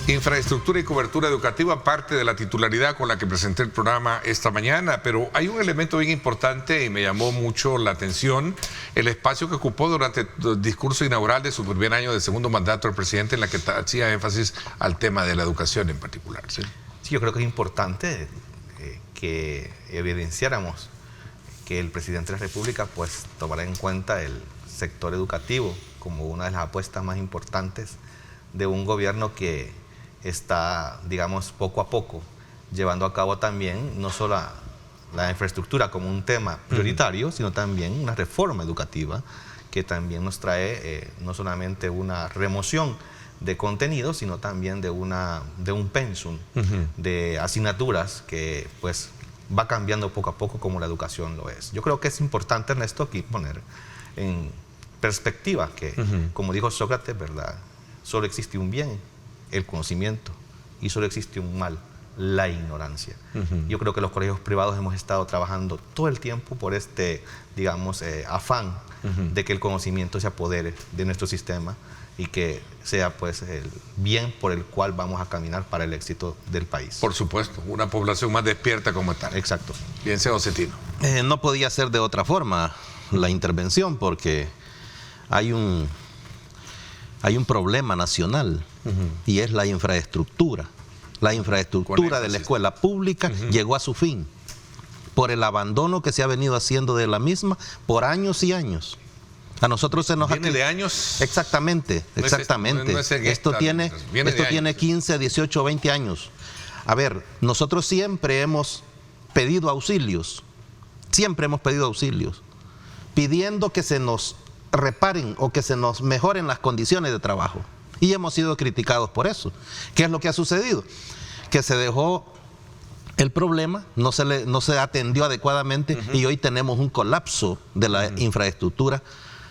Infraestructura y cobertura educativa, parte de la titularidad con la que presenté el programa esta mañana, pero hay un elemento bien importante y me llamó mucho la atención, el espacio que ocupó durante el discurso inaugural de su primer año de segundo mandato del presidente, en la que hacía énfasis al tema de la educación en particular. Sí, sí, yo creo que es importante que evidenciáramos que el presidente de la República pues tomará en cuenta el sector educativo como una de las apuestas más importantes de un gobierno que está, digamos, poco a poco llevando a cabo también no solo la infraestructura como un tema prioritario, sino también una reforma educativa que también nos trae no solamente una remoción de contenidos, sino también de un pensum de asignaturas que pues va cambiando poco a poco como la educación lo es. Yo creo que es importante, Ernesto, aquí poner en perspectiva que, como dijo Sócrates, ¿verdad?, solo existe un bien, el conocimiento, y solo existe un mal, la ignorancia. Yo creo que los colegios privados hemos estado trabajando todo el tiempo por este, digamos, afán de que el conocimiento se apodere de nuestro sistema y que sea pues el bien por el cual vamos a caminar para el éxito del país. Por supuesto, una población más despierta como tal. Exacto. Bien, sea Cetino. No podía ser de otra forma la intervención porque hay un problema nacional y es la infraestructura. La infraestructura de la escuela pública llegó a su fin por el abandono que se ha venido haciendo de la misma por años y años. A nosotros se nos ¿Viene de años? Exactamente, exactamente. Esto tiene 15, 18, 20 años. A ver, nosotros siempre hemos pedido auxilios, pidiendo que se nos reparen o que se nos mejoren las condiciones de trabajo. Y hemos sido criticados por eso. ¿Qué es lo que ha sucedido? Que se dejó el problema, no se atendió adecuadamente y hoy tenemos un colapso de la infraestructura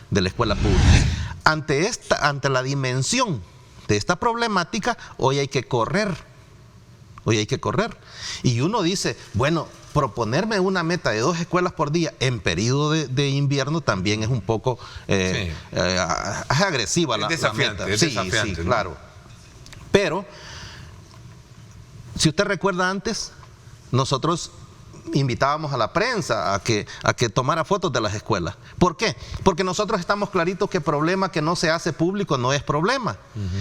de la escuela pública. Ante la dimensión de esta problemática, hoy hay que correr. Y uno dice, bueno, proponerme una meta de 2 escuelas por día en periodo de invierno también es un poco es agresiva la meta. Es desafiante, ¿no? Claro. Pero, si usted recuerda antes, nosotros invitábamos a la prensa a que tomara fotos de las escuelas. ¿Por qué? Porque nosotros estamos claritos que problema que no se hace público no es problema.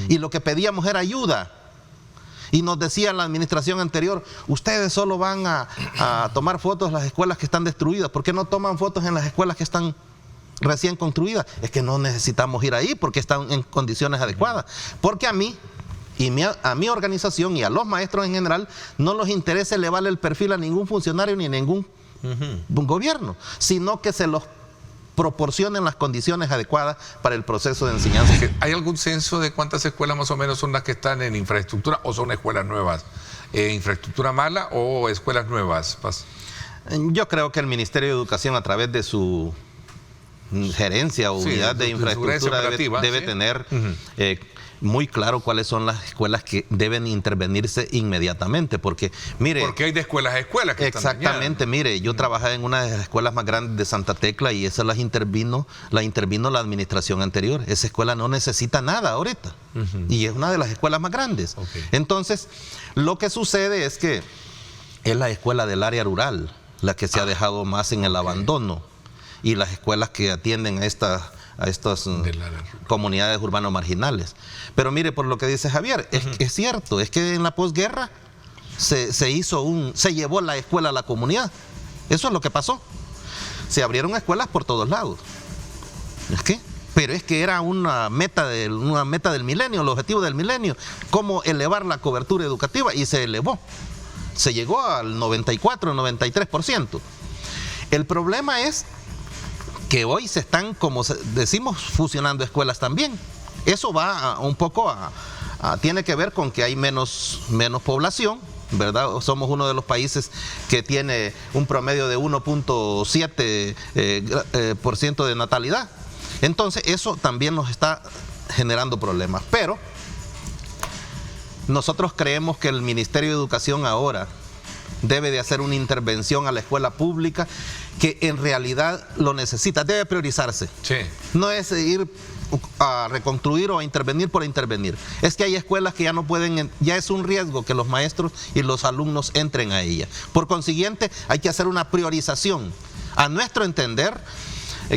Y lo que pedíamos era ayuda. Y nos decía la administración anterior, ustedes solo van a tomar fotos en las escuelas que están destruidas. ¿Por qué no toman fotos en las escuelas que están recién construidas? Es que no necesitamos ir ahí porque están en condiciones adecuadas. Porque a mí y a mi organización y a los maestros en general no les interesa elevarle el perfil a ningún funcionario ni a ningún gobierno, sino que se los proporcionen las condiciones adecuadas para el proceso de enseñanza. ¿Hay algún censo de cuántas escuelas más o menos son las que están en infraestructura o son escuelas nuevas? ¿Infraestructura mala o escuelas nuevas? Yo creo que el Ministerio de Educación, a través de su gerencia o unidad de infraestructura, debe tener muy claro cuáles son las escuelas que deben intervenirse inmediatamente, porque mire... Porque hay de escuelas a escuelas que exactamente, están dañadas. Mire, yo trabajaba en una de las escuelas más grandes de Santa Tecla y esa la intervino la administración anterior. Esa escuela no necesita nada ahorita y es una de las escuelas más grandes. Entonces, lo que sucede es que es la escuela del área rural la que se ha dejado más en el abandono, y las escuelas que atienden a estas comunidades urbanas marginales. Pero mire, por lo que dice Javier, es cierto, es que en la posguerra se llevó la escuela a la comunidad. Eso es lo que pasó. Se abrieron escuelas por todos lados. Pero es que era una meta del milenio, el objetivo del milenio, cómo elevar la cobertura educativa, y se elevó. Se llegó al 94, 93%. El problema es que hoy se están, como decimos, fusionando escuelas también. Eso va un poco tiene que ver con que hay menos población, ¿verdad? Somos uno de los países que tiene un promedio de 1.7% de natalidad. Entonces, eso también nos está generando problemas. Pero nosotros creemos que el Ministerio de Educación ahora debe de hacer una intervención a la escuela pública que en realidad lo necesita. Debe priorizarse. Sí. No es ir a reconstruir o a intervenir por intervenir. Es que hay escuelas que ya no pueden, ya es un riesgo que los maestros y los alumnos entren a ella. Por consiguiente, hay que hacer una priorización. A nuestro entender,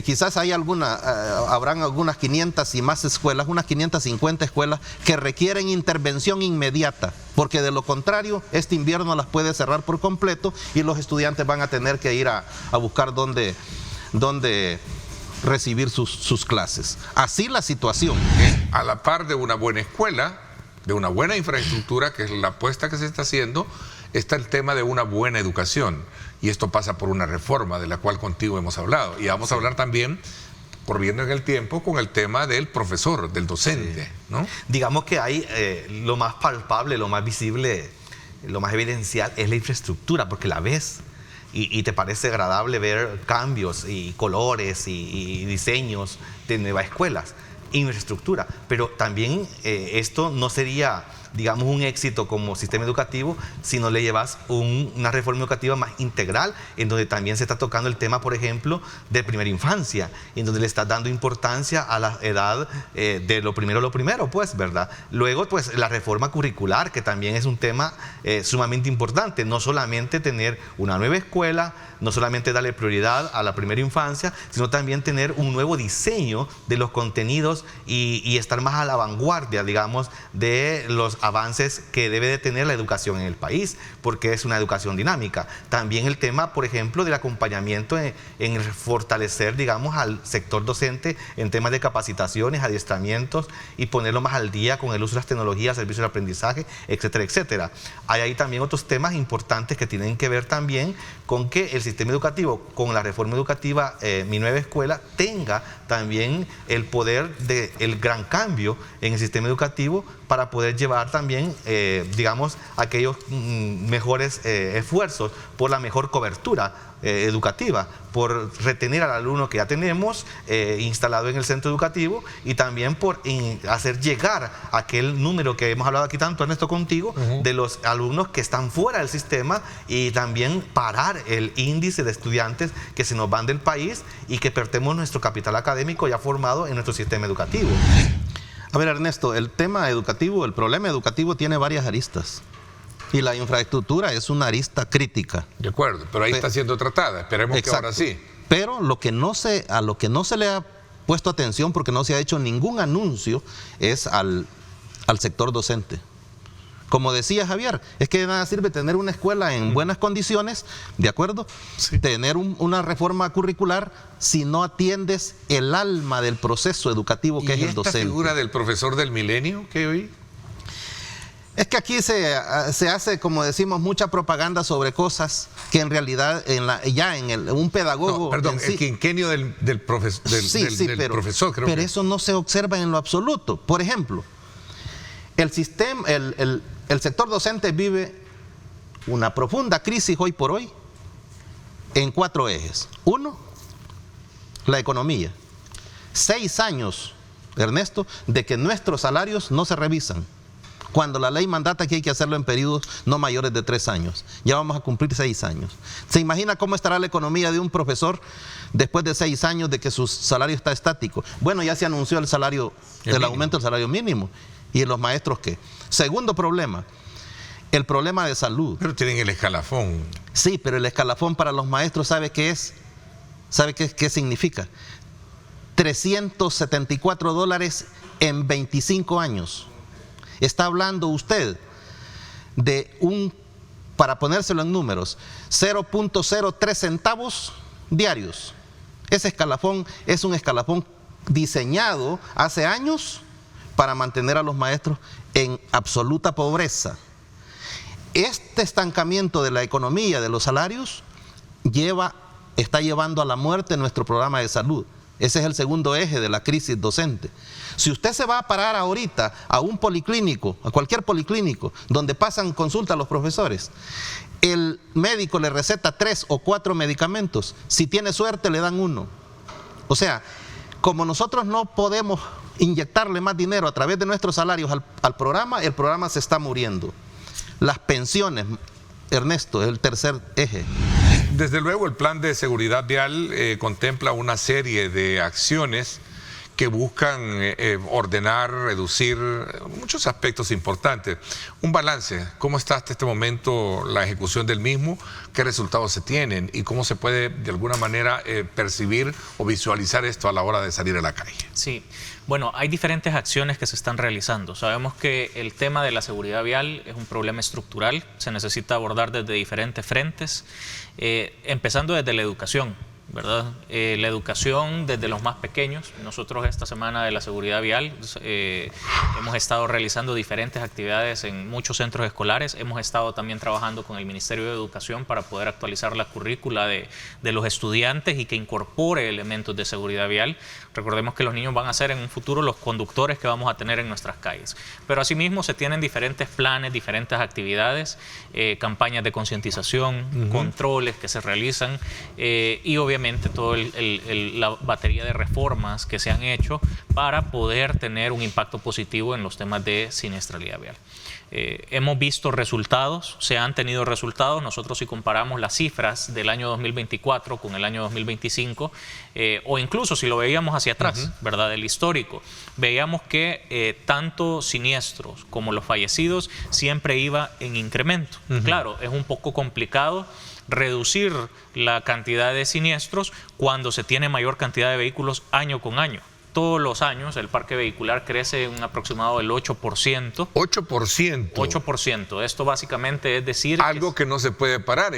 quizás hay habrán algunas 500 y más escuelas, unas 550 escuelas que requieren intervención inmediata, porque de lo contrario, este invierno las puede cerrar por completo y los estudiantes van a tener que ir a buscar dónde recibir sus clases. Así la situación. A la par de una buena escuela, de una buena infraestructura, que es la apuesta que se está haciendo, está el tema de una buena educación. Y esto pasa por una reforma de la cual contigo hemos hablado. Y vamos a hablar también, corriendo en el tiempo, con el tema del profesor, del docente, ¿no? Digamos que hay lo más palpable, lo más visible, lo más evidencial es la infraestructura, porque la ves. Y te parece agradable ver cambios y colores y diseños de nuevas escuelas, infraestructura. Pero también esto no sería, digamos, un éxito como sistema educativo si no le llevas una reforma educativa más integral, en donde también se está tocando el tema, por ejemplo, de primera infancia, en donde le estás dando importancia a la edad de lo primero, pues, ¿verdad? Luego, pues, la reforma curricular, que también es un tema sumamente importante, no solamente tener una nueva escuela, no solamente darle prioridad a la primera infancia, sino también tener un nuevo diseño de los contenidos y estar más a la vanguardia, digamos, de los avances que debe de tener la educación en el país, porque es una educación dinámica. También el tema, por ejemplo, del acompañamiento en fortalecer, digamos, al sector docente en temas de capacitaciones, adiestramientos y ponerlo más al día con el uso de las tecnologías, servicios de aprendizaje, etcétera, etcétera. Hay ahí también otros temas importantes que tienen que ver también con que el sistema educativo, con la reforma educativa Mi Nueva Escuela, tenga también el poder del gran cambio en el sistema educativo para poder llevar también, digamos, aquellos mejores esfuerzos por la mejor cobertura educativa, por retener al alumno que ya tenemos instalado en el centro educativo y también por hacer llegar aquel número que hemos hablado aquí tanto, Ernesto, contigo, de los alumnos que están fuera del sistema y también parar el índice de estudiantes que se nos van del país y que perdemos nuestro capital académico ya formado en nuestro sistema educativo. A ver, Ernesto, el tema educativo, el problema educativo tiene varias aristas. Y la infraestructura es una arista crítica. De acuerdo, pero ahí está siendo tratada. Esperemos exacto, que ahora sí. Pero a lo que no se le ha puesto atención, porque no se ha hecho ningún anuncio, es al sector docente. Como decía Javier, es que de nada sirve tener una escuela en buenas condiciones, ¿de acuerdo? Sí. Tener una reforma curricular si no atiendes el alma del proceso educativo que es el docente. ¿Y esta figura del profesor del milenio que hoy? Es que aquí se hace, como decimos, mucha propaganda sobre cosas que en realidad un pedagogo... No, perdón, el quinquenio del profesor, creo pero que... eso no se observa en lo absoluto. Por ejemplo, el sector docente vive una profunda crisis hoy por hoy en 4 ejes. 1, la economía. 6 años, Ernesto, de que nuestros salarios no se revisan, cuando la ley mandata que hay que hacerlo en periodos no mayores de 3 años. Ya vamos a cumplir 6 años. ¿Se imagina cómo estará la economía de un profesor después de 6 años de que su salario está estático? Bueno, ya se anunció el aumento del salario mínimo. ¿Y los maestros qué? Segundo problema, el problema de salud. Pero tienen el escalafón. Sí, pero el escalafón para los maestros, ¿sabe qué es? ¿Sabe qué significa? $374 en 25 años. Está hablando usted de para ponérselo en números, 0.03 centavos diarios. Ese escalafón es un escalafón diseñado hace años para mantener a los maestros en absoluta pobreza. Este estancamiento de la economía, de los salarios, está llevando a la muerte nuestro programa de salud. Ese es el segundo eje de la crisis docente. Si usted se va a parar ahorita a un policlínico, a cualquier policlínico, donde pasan consulta a los profesores, el médico le receta 3 o 4 medicamentos. Si tiene suerte, le dan 1. O sea, como nosotros no podemos inyectarle más dinero a través de nuestros salarios al programa, el programa se está muriendo. Las pensiones, Ernesto, es el tercer eje. Desde luego, el plan de seguridad vial contempla una serie de acciones que buscan ordenar, reducir muchos aspectos importantes. Un balance, ¿cómo está hasta este momento la ejecución del mismo? ¿Qué resultados se tienen? ¿Y cómo se puede de alguna manera percibir o visualizar esto a la hora de salir a la calle? Sí, bueno, hay diferentes acciones que se están realizando. Sabemos que el tema de la seguridad vial es un problema estructural, se necesita abordar desde diferentes frentes, empezando desde la educación, ¿verdad? La educación desde los más pequeños. Nosotros esta semana de la seguridad vial hemos estado realizando diferentes actividades en muchos centros escolares. Hemos estado también trabajando con el Ministerio de Educación para poder actualizar la currícula de los estudiantes y que incorpore elementos de seguridad vial. Recordemos que los niños van a ser en un futuro los conductores que vamos a tener en nuestras calles. Pero asimismo se tienen diferentes planes, diferentes actividades, campañas de concientización, controles que se realizan y obviamente toda la batería de reformas que se han hecho para poder tener un impacto positivo en los temas de siniestralidad vial. Hemos visto resultados, se han tenido resultados. Nosotros si comparamos las cifras del año 2024 con el año 2025 o incluso si lo veíamos hacia atrás, ¿verdad? El histórico, veíamos que tanto siniestros como los fallecidos siempre iba en incremento. Claro, es un poco complicado reducir la cantidad de siniestros cuando se tiene mayor cantidad de vehículos año con año. Todos los años el parque vehicular crece un aproximado del 8%. 8%. 8%. Esto básicamente es decir... Algo que no se puede parar,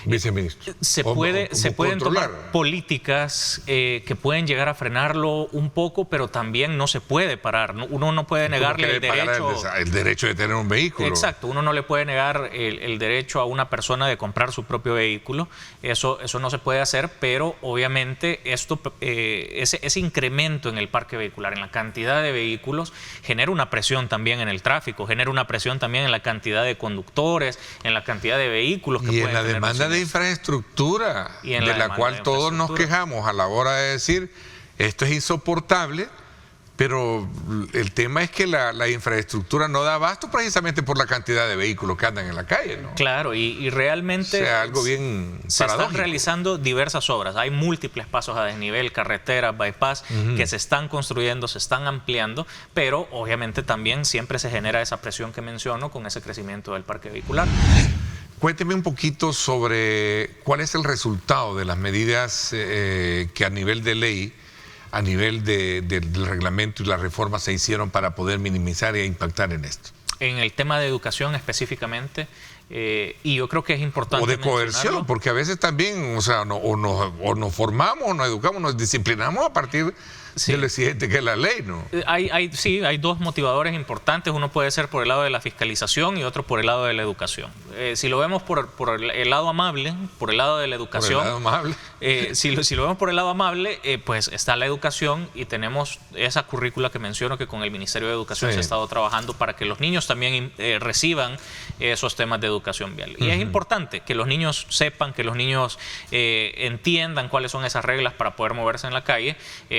viceministro. Se pueden tomar políticas que pueden llegar a frenarlo un poco, pero también no se puede parar. Uno no puede negarle el derecho de tener un vehículo. Exacto, uno no le puede negar el derecho a una persona de comprar su propio vehículo. Eso no se puede hacer, pero obviamente ese incremento en el parque vehicular, en la cantidad de vehículos, genera una presión también en el tráfico, genera una presión también en la cantidad de conductores, en la cantidad de vehículos que pueden tener. Demanda de infraestructura, de la cual todos nos quejamos a la hora de decir esto es insoportable, pero el tema es que la infraestructura no da abasto precisamente por la cantidad de vehículos que andan en la calle, ¿no? Claro, y realmente o sea, algo bien se paradójico. están realizando diversas obras. Hay múltiples pasos a desnivel, carreteras, bypass, que se están construyendo, se están ampliando, pero obviamente también siempre se genera esa presión que menciono con ese crecimiento del parque vehicular. Cuénteme un poquito sobre cuál es el resultado de las medidas que a nivel de ley, a nivel del reglamento y la reforma se hicieron para poder minimizar e impactar en esto. En el tema de educación específicamente, y yo creo que es importante o de coerción, porque a veces también, o sea, o nos formamos, o nos educamos, nos disciplinamos a partir de lo exigente que es la ley, ¿no? Hay dos motivadores importantes. Uno puede ser por el lado de la fiscalización y otro por el lado de la educación. Si lo vemos por el lado amable, por el lado de la educación, si lo vemos por el lado amable, pues está la educación y tenemos esa currícula que menciono que con el Ministerio de Educación se ha estado trabajando para que los niños también reciban esos temas de educación vial. Y es importante que los niños sepan, que los niños entiendan cuáles son esas reglas para poder moverse en la calle.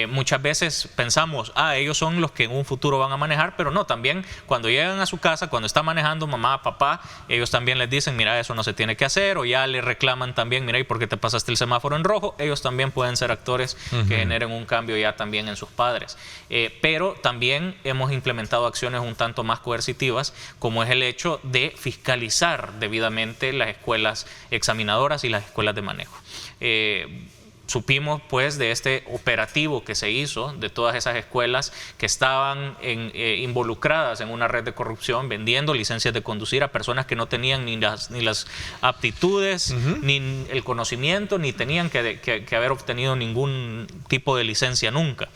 Muchas veces pensamos, ellos son los que en un futuro van a manejar, pero no, también cuando llegan a su casa, cuando está manejando mamá, papá, ellos también les dicen, mira, eso no se tiene que hacer, o ya le reclaman también, mira, ¿y por qué te pasaste el semáforo en rojo? Ellos también pueden ser actores que generen un cambio ya también en sus padres. Pero también hemos implementado acciones un tanto más coercitivas, como es el hecho de fiscalizar debidamente las escuelas examinadoras y las escuelas de manejo. Supimos pues de este operativo que se hizo de todas esas escuelas que estaban involucradas en una red de corrupción, vendiendo licencias de conducir a personas que no tenían ni las aptitudes, ni el conocimiento, ni tenían que haber obtenido ningún tipo de licencia nunca.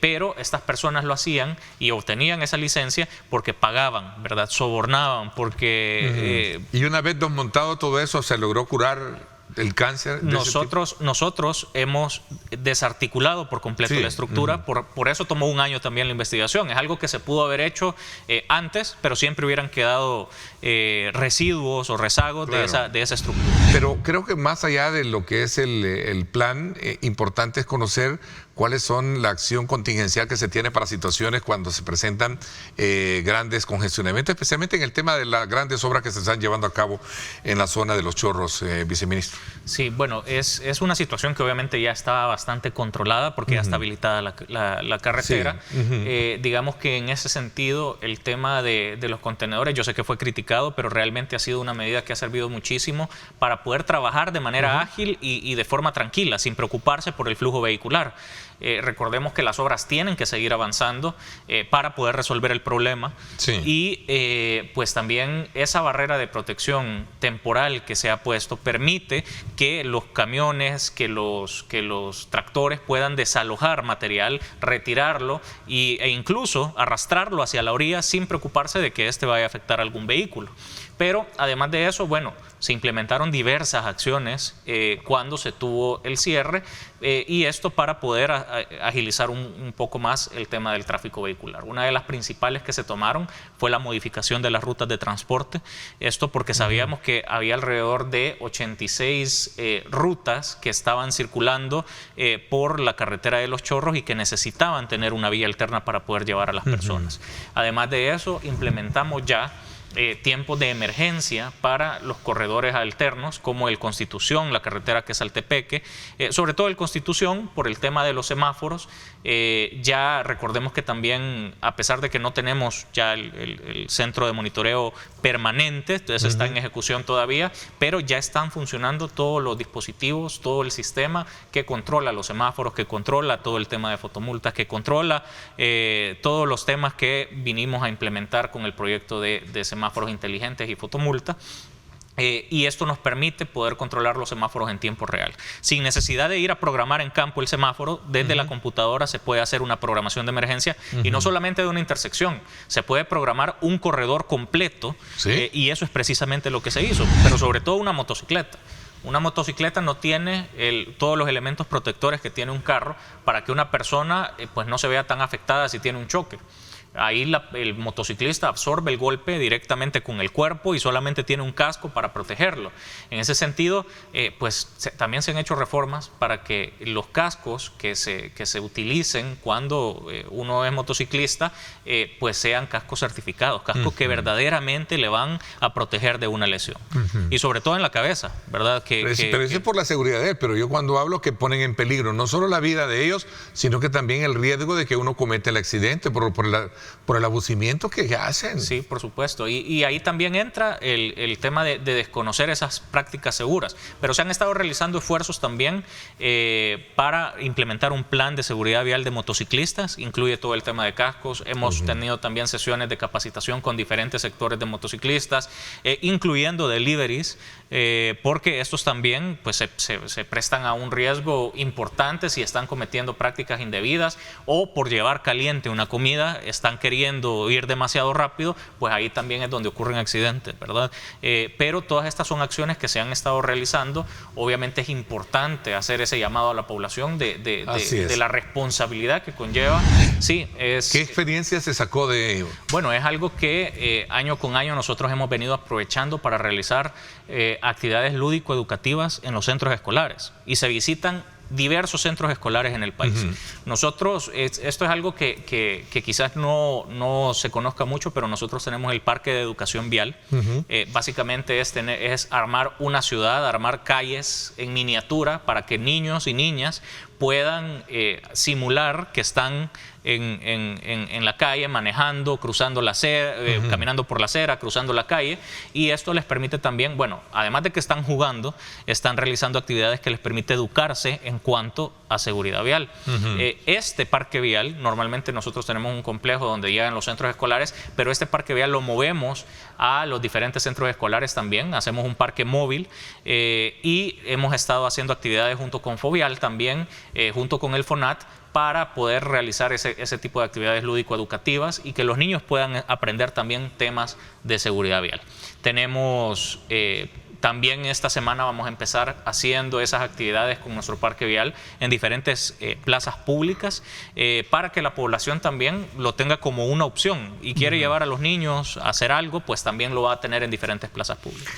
Pero estas personas lo hacían y obtenían esa licencia porque pagaban, ¿verdad? Sobornaban, porque... Y una vez desmontado todo eso, ¿se logró curar el cáncer? Nosotros hemos desarticulado por completo la estructura, por eso tomó un año también la investigación. Es algo que se pudo haber hecho antes, pero siempre hubieran quedado residuos o rezagos de esa estructura. Pero creo que más allá de lo que es el plan, importante es conocer cuáles son la acción contingencial que se tiene para situaciones cuando se presentan grandes congestionamientos, especialmente en el tema de las grandes obras que se están llevando a cabo en la zona de Los Chorros, viceministro. Sí, bueno, es una situación que obviamente ya está bastante controlada porque ya está habilitada la carretera. Sí. Digamos que en ese sentido el tema de los contenedores, yo sé que fue criticado, pero realmente ha sido una medida que ha servido muchísimo para poder trabajar de manera ágil y de forma tranquila, sin preocuparse por el flujo vehicular. Recordemos que las obras tienen que seguir avanzando para poder resolver el problema. Sí. Y pues también esa barrera de protección temporal que se ha puesto permite que los camiones, que los tractores puedan desalojar material, retirarlo e incluso arrastrarlo hacia la orilla sin preocuparse de que este vaya a afectar a algún vehículo. Pero además de eso, bueno, se implementaron diversas acciones cuando se tuvo el cierre y esto para poder agilizar un poco más el tema del tráfico vehicular. Una de las principales que se tomaron fue la modificación de las rutas de transporte. Esto porque sabíamos que había alrededor de 86 rutas que estaban circulando por la carretera de Los Chorros y que necesitaban tener una vía alterna para poder llevar a las personas. Además de eso, implementamos ya tiempos de emergencia para los corredores alternos como el Constitución, la carretera que es Altepeque, sobre todo el Constitución por el tema de los semáforos. Ya recordemos que también, a pesar de que no tenemos ya el centro de monitoreo permanente, entonces está en ejecución todavía, pero ya están funcionando todos los dispositivos, todo el sistema que controla los semáforos, que controla todo el tema de fotomultas, que controla todos los temas que vinimos a implementar con el proyecto de semáforos inteligentes y fotomulta. Y esto nos permite poder controlar los semáforos en tiempo real. Sin necesidad de ir a programar en campo el semáforo, desde la computadora se puede hacer una programación de emergencia y no solamente de una intersección, se puede programar un corredor completo. ¿Sí? Y eso es precisamente lo que se hizo, pero sobre todo una motocicleta. Una motocicleta no tiene todos los elementos protectores que tiene un carro para que una persona pues no se vea tan afectada si tiene un choque. Ahí el motociclista absorbe el golpe directamente con el cuerpo y solamente tiene un casco para protegerlo. En ese sentido, también se han hecho reformas para que los cascos que se utilicen cuando uno es motociclista, pues sean cascos certificados, cascos que verdaderamente le van a proteger de una lesión. Y sobre todo en la cabeza, ¿verdad? Pero eso es por la seguridad de él, pero yo cuando hablo que ponen en peligro no solo la vida de ellos, sino que también el riesgo de que uno cometa el accidente por el abusimiento que hacen. Sí, por supuesto. Y ahí también entra el tema de desconocer esas prácticas seguras. Pero se han estado realizando esfuerzos también para implementar un plan de seguridad vial de motociclistas. Incluye todo el tema de cascos. Hemos tenido también sesiones de capacitación con diferentes sectores de motociclistas, incluyendo deliveries, porque estos también pues, se prestan a un riesgo importante si están cometiendo prácticas indebidas o por llevar caliente una comida están queriendo ir demasiado rápido, pues ahí también es donde ocurren accidentes, ¿verdad? Pero todas estas son acciones que se han estado realizando. Obviamente es importante hacer ese llamado a la población de la responsabilidad que conlleva. Sí, ¿Qué experiencia se sacó de ello? Bueno, es algo que año con año nosotros hemos venido aprovechando para realizar actividades lúdico-educativas en los centros escolares y se visitan diversos centros escolares en el país. Nosotros, esto es algo que quizás no se conozca mucho, pero nosotros tenemos el Parque de Educación Vial. Básicamente es armar una ciudad, armar calles en miniatura para que niños y niñas puedan simular que están en la calle, manejando, cruzando la acera, caminando por la acera, cruzando la calle, y esto les permite también, bueno, además de que están jugando, están realizando actividades que les permite educarse en cuanto a seguridad vial. Este parque vial, normalmente nosotros tenemos un complejo donde llegan los centros escolares, pero este parque vial lo movemos a los diferentes centros escolares también, hacemos un parque móvil y hemos estado haciendo actividades junto con Fovial también, junto con el FONAT, para poder realizar ese tipo de actividades lúdico-educativas y que los niños puedan aprender también temas de seguridad vial. Tenemos también esta semana vamos a empezar haciendo esas actividades con nuestro parque vial en diferentes plazas públicas para que la población también lo tenga como una opción y quiere llevar a los niños a hacer algo, pues también lo va a tener en diferentes plazas públicas.